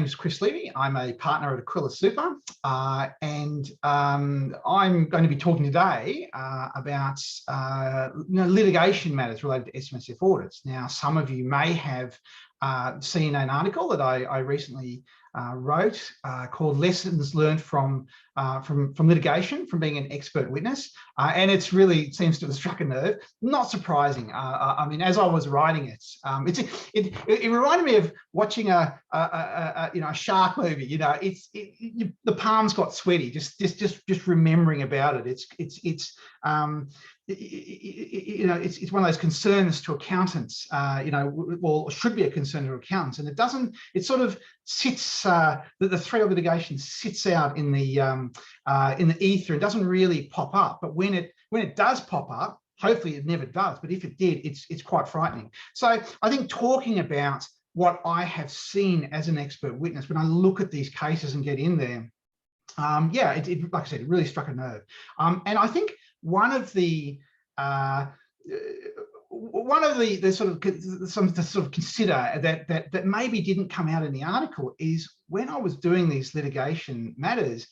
My name is Chris Levy. I'm a partner at Aquila Super, and I'm going to be talking today about litigation matters related to SMSF audits. Now, some of you may have seen an article that I recently wrote called "Lessons Learned from Litigation, from being an expert witness," and it seems to have struck a nerve. Not surprising. I mean, as I was writing it, it reminded me of watching a shark movie. The palms got sweaty just remembering about it. It's one of those concerns to accountants, well, should be a concern to accountants, and it sort of sits, the threat of litigation sits out in the ether and doesn't really pop up. But when it does pop up, hopefully it never does, but if it did, it's quite frightening. So I think talking about what I have seen as an expert witness when I look at these cases and get in there, like I said, it really struck a nerve. And I think one of the sort of consider that maybe didn't come out in the article is when I was doing these litigation matters,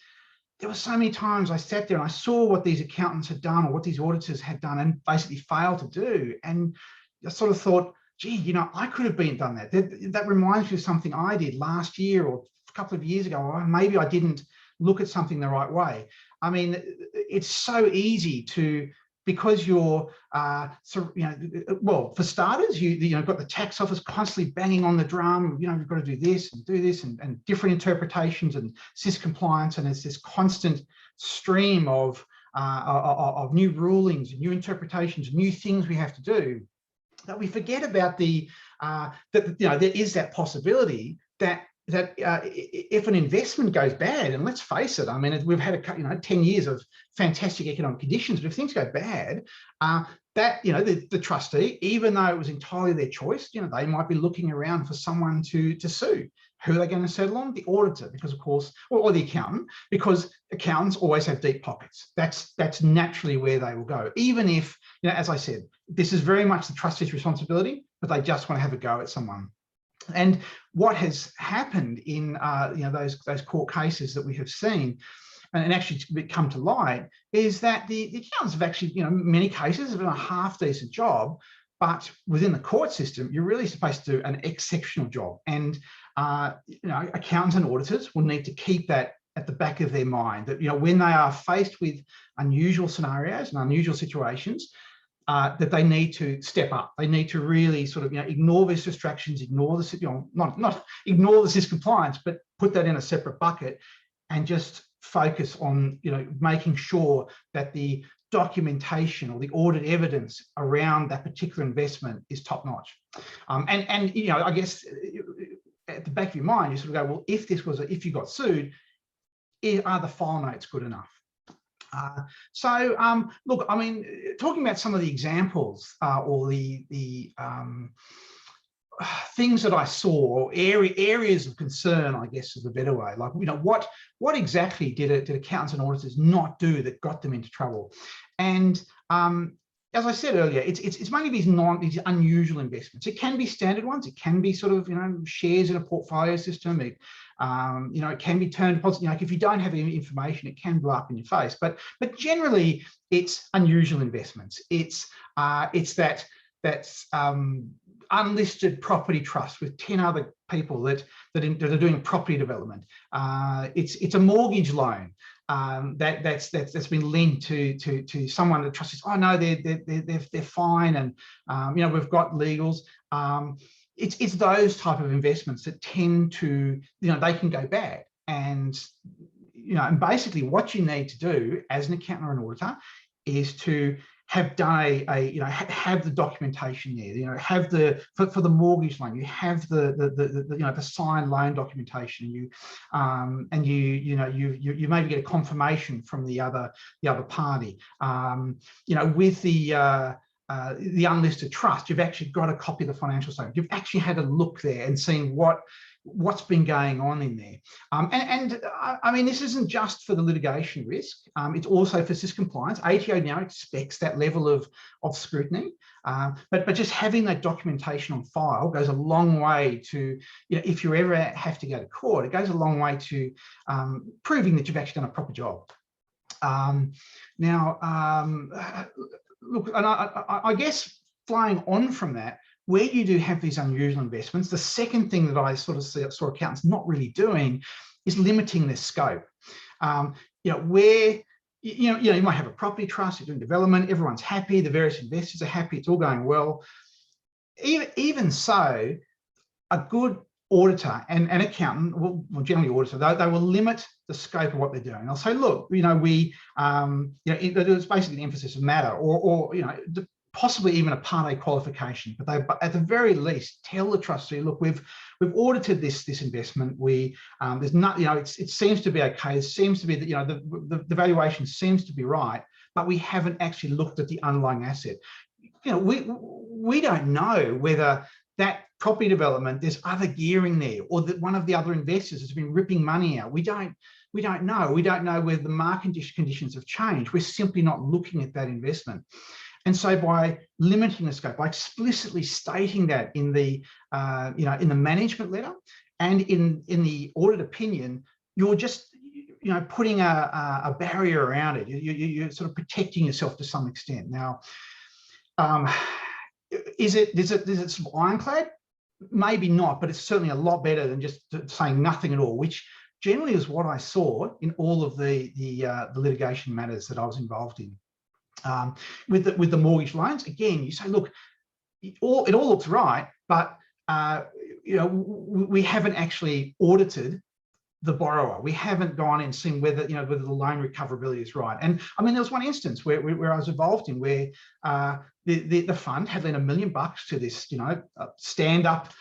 there were so many times I sat there and I saw what these accountants had done or what these auditors had done and basically failed to do. And I sort of thought, gee, I could have done that. That reminds me of something I did last year or a couple of years ago, or maybe I didn't look at something the right way. I mean, it's so easy to, because you're, well, for starters, you've got the tax office constantly banging on the drum. You've got to do this and different interpretations and SIS compliance, and it's this constant stream of new rulings, new interpretations, new things we have to do, that we forget about there is that possibility that if an investment goes bad, and let's face it, I mean, we've had 10 years of fantastic economic conditions, but if things go bad, the trustee, even though it was entirely their choice, they might be looking around for someone to sue. Who are they going to settle on? The auditor, because of course, or the accountant, because accountants always have deep pockets. That's naturally where they will go, even if, as I said, this is very much the trustee's responsibility, but they just want to have a go at someone. And what has happened in those court cases that we have seen and actually come to light is that the accountants have actually, many cases have done a half decent job, but within the court system, you're really supposed to do an exceptional job. And accountants and auditors will need to keep that at the back of their mind, that when they are faced with unusual scenarios and unusual situations, that they need to step up. They need to really sort of ignore these distractions, ignore the not ignore the SIS compliance, but put that in a separate bucket and just focus on making sure that the documentation or the audit evidence around that particular investment is top notch. And I guess at the back of your mind, you sort of go, well, if you got sued, are the file notes good enough? Look, I mean, talking about some of the examples or the things that I saw, or areas of concern, I guess is a better way. Like, what exactly did accountants and auditors not do that got them into trouble? And as I said earlier, it's mainly these unusual investments. It can be standard ones. It can be sort of shares in a portfolio system. It can be turned positive. If you don't have any information, it can blow up in your face. But generally, it's unusual investments. It's that unlisted property trust with 10 other people that are doing property development. It's a mortgage loan that's been linked to someone that trusts. Oh no, they're fine, and we've got legals. It's those type of investments that tend to, they can go bad. And and basically what you need to do as an accountant or an auditor is to have done have the documentation there. Have for the mortgage loan, you have the signed loan documentation. You maybe get a confirmation from the other party. With the unlisted trust, you've actually got a copy of the financial statement. You've actually had a look there and seen what what's been going on in there. I mean, this isn't just for the litigation risk, it's also for SIS compliance. ATO now expects that level of scrutiny, but just having that documentation on file goes a long way to, if you ever have to go to court, it goes a long way to proving that you've actually done a proper job. Look, and I guess flying on from that, where you do have these unusual investments, the second thing that I sort of saw accountants not really doing is limiting their scope. Where you might have a property trust, you're doing development, everyone's happy, the various investors are happy, it's all going well. Even so, a good auditor and an accountant, well generally auditor, they will limit the scope of what they're doing. They'll say, look, it's basically the emphasis of matter, or possibly even a Part A qualification, but they, at the very least, tell the trustee, look, we've audited this investment. There's not, it seems to be okay. It seems to be that the valuation seems to be right, but we haven't actually looked at the underlying asset. We don't know whether that property development, there's other gearing there, or that one of the other investors has been ripping money out. We don't know. We don't know whether the market conditions have changed. We're simply not looking at that investment. And so by limiting the scope, by explicitly stating that in the in the management letter and in the audit opinion, you're just putting a barrier around it. You're sort of protecting yourself to some extent. Now, is it sort of ironclad? Maybe not, but it's certainly a lot better than just saying nothing at all, which generally is what I saw in all of the litigation matters that I was involved in. With the mortgage loans, again, you say, look, it all looks right, but we haven't actually audited the borrower. We haven't gone and seen whether whether the loan recoverability is right. And I mean, there was one instance where I was involved in where the fund had lent $1 million to this stand-up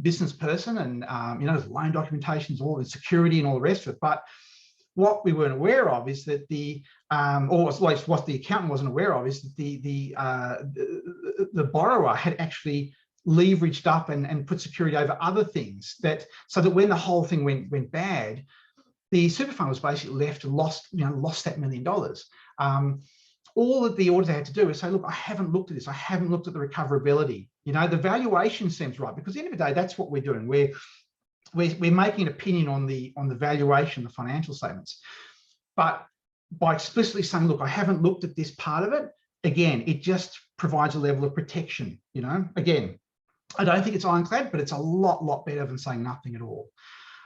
business person, and there's loan documentations, all the security and all the rest of it. But what we weren't aware of is that or at least what the accountant wasn't aware of, is that the borrower had actually leveraged up and put security over other things, so that when the whole thing went bad, the super fund was basically lost that $1 million. All that the auditor had to do is say, look, I haven't looked at this. I haven't looked at the recoverability. The valuation seems right, because at the end of the day, that's what we're doing. We're making an opinion on the valuation, the financial statements. But by explicitly saying, look, I haven't looked at this part of it, again, it just provides a level of protection. Again, I don't think it's ironclad, but it's a lot better than saying nothing at all.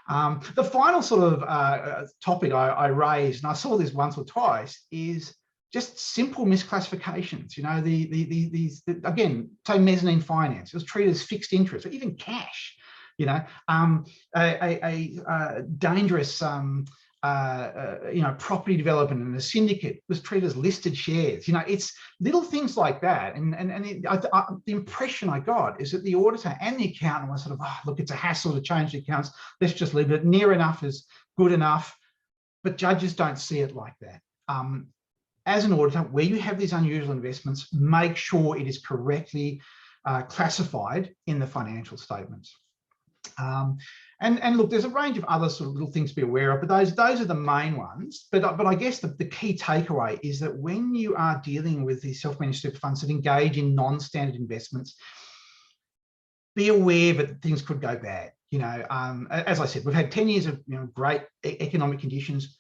The final sort of topic I raised, and I saw this once or twice, is just simple misclassifications. These again, say mezzanine finance, it was treated as fixed interest, or even cash. A dangerous property development and a syndicate was treated as listed shares. It's little things like that. And the impression I got is that the auditor and the accountant were sort of, oh, look, it's a hassle to change the accounts. Let's just leave it. Near enough is good enough. But judges don't see it like that. As an auditor, where you have these unusual investments, make sure it is correctly classified in the financial statements. And look, there's a range of other sort of little things to be aware of, but those are the main ones. But I guess the key takeaway is that when you are dealing with these self-managed super funds that engage in non-standard investments, be aware that things could go bad. As I said, we've had 10 years of great economic conditions.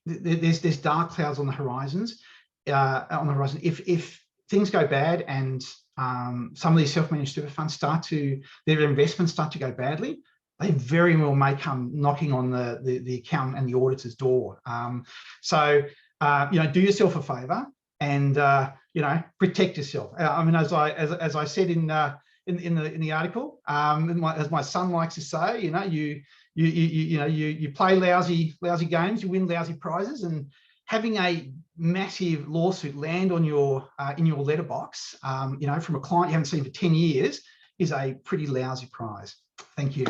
There's dark clouds on the horizons. If things go bad and some of these self-managed super funds their investments start to go badly, they very well may come knocking on the accountant and the auditor's door. So do yourself a favour and protect yourself. I mean, as I said in the article, as my son likes to say, you play lousy games, you win lousy prizes, and having a massive lawsuit land on your in your letterbox, from a client you haven't seen for 10 years, is a pretty lousy prize. Thank you.